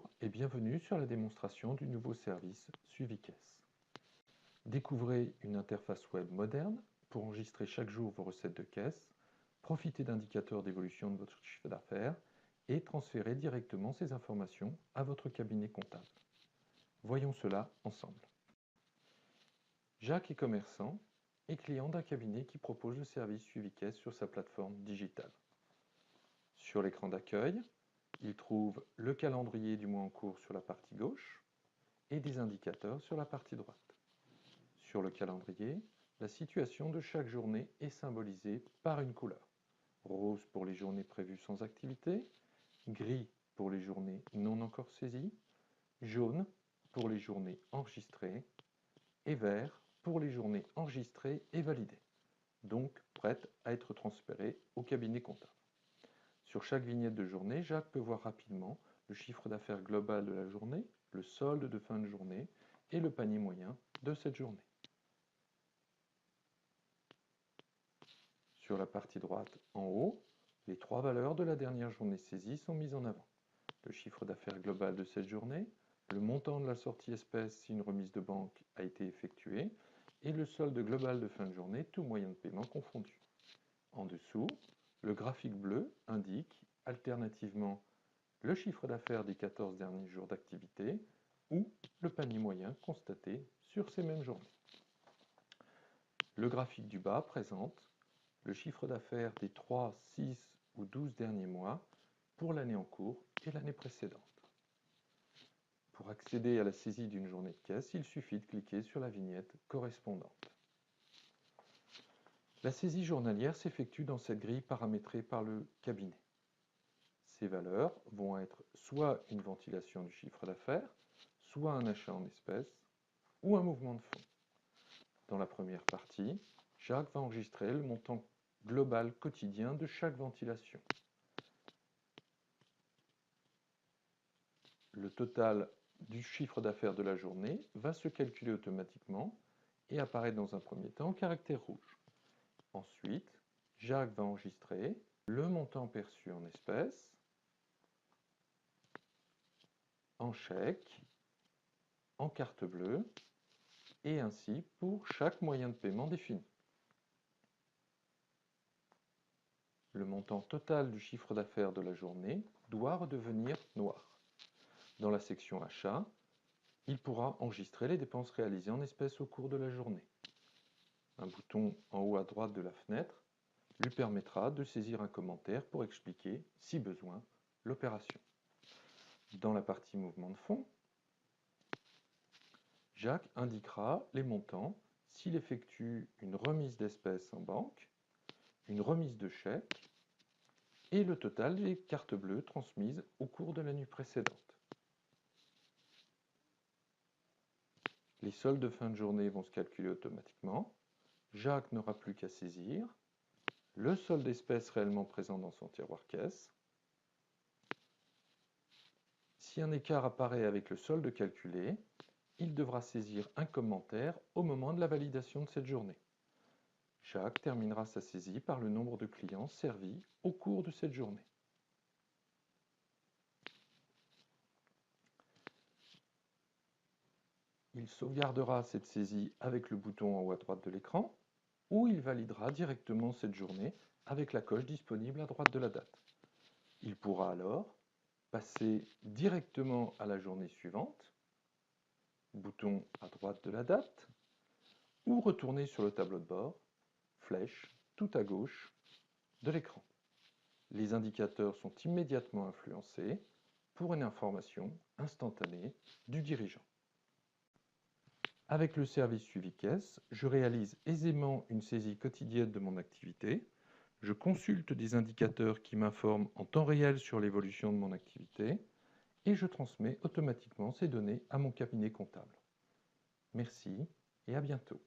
Bonjour et bienvenue sur la démonstration du nouveau service Suivi Caisse. Découvrez une interface web moderne pour enregistrer chaque jour vos recettes de caisse, profiter d'indicateurs d'évolution de votre chiffre d'affaires et transférer directement ces informations à votre cabinet comptable. Voyons cela ensemble. Jacques est commerçant et client d'un cabinet qui propose le service Suivi Caisse sur sa plateforme digitale. Sur l'écran d'accueil, il trouve le calendrier du mois en cours sur la partie gauche et des indicateurs sur la partie droite. Sur le calendrier, la situation de chaque journée est symbolisée par une couleur. Rose pour les journées prévues sans activité, gris pour les journées non encore saisies, jaune pour les journées enregistrées et vert pour les journées enregistrées et validées, donc prêtes à être transférées au cabinet comptable. Sur chaque vignette de journée, Jacques peut voir rapidement le chiffre d'affaires global de la journée, le solde de fin de journée et le panier moyen de cette journée. Sur la partie droite, en haut, les trois valeurs de la dernière journée saisie sont mises en avant. Le chiffre d'affaires global de cette journée, le montant de la sortie espèce si une remise de banque a été effectuée et le solde global de fin de journée, tout moyen de paiement confondu. En dessous, le graphique bleu indique alternativement le chiffre d'affaires des 14 derniers jours d'activité ou le panier moyen constaté sur ces mêmes journées. Le graphique du bas présente le chiffre d'affaires des 3, 6 ou 12 derniers mois pour l'année en cours et l'année précédente. Pour accéder à la saisie d'une journée de caisse, il suffit de cliquer sur la vignette correspondante. La saisie journalière s'effectue dans cette grille paramétrée par le cabinet. Ces valeurs vont être soit une ventilation du chiffre d'affaires, soit un achat en espèces ou un mouvement de fonds. Dans la première partie, Jacques va enregistrer le montant global quotidien de chaque ventilation. Le total du chiffre d'affaires de la journée va se calculer automatiquement et apparaître dans un premier temps en caractère rouge. Ensuite, Jacques va enregistrer le montant perçu en espèces, en chèque, en carte bleue, et ainsi pour chaque moyen de paiement défini. Le montant total du chiffre d'affaires de la journée doit redevenir noir. Dans la section achat, il pourra enregistrer les dépenses réalisées en espèces au cours de la journée. Un bouton en haut à droite de la fenêtre lui permettra de saisir un commentaire pour expliquer, si besoin, l'opération. Dans la partie mouvement de fonds, Jacques indiquera les montants s'il effectue une remise d'espèces en banque, une remise de chèque et le total des cartes bleues transmises au cours de la nuit précédente. Les soldes de fin de journée vont se calculer automatiquement. Jacques n'aura plus qu'à saisir le solde d'espèces réellement présent dans son tiroir caisse. Si un écart apparaît avec le solde calculé, il devra saisir un commentaire au moment de la validation de cette journée. Jacques terminera sa saisie par le nombre de clients servis au cours de cette journée. Il sauvegardera cette saisie avec le bouton en haut à droite de l'écran ou il validera directement cette journée avec la coche disponible à droite de la date. Il pourra alors passer directement à la journée suivante, bouton à droite de la date, ou retourner sur le tableau de bord, flèche tout à gauche de l'écran. Les indicateurs sont immédiatement influencés pour une information instantanée du dirigeant. Avec le service Suivi Caisse, je réalise aisément une saisie quotidienne de mon activité. Je consulte des indicateurs qui m'informent en temps réel sur l'évolution de mon activité et je transmets automatiquement ces données à mon cabinet comptable. Merci et à bientôt.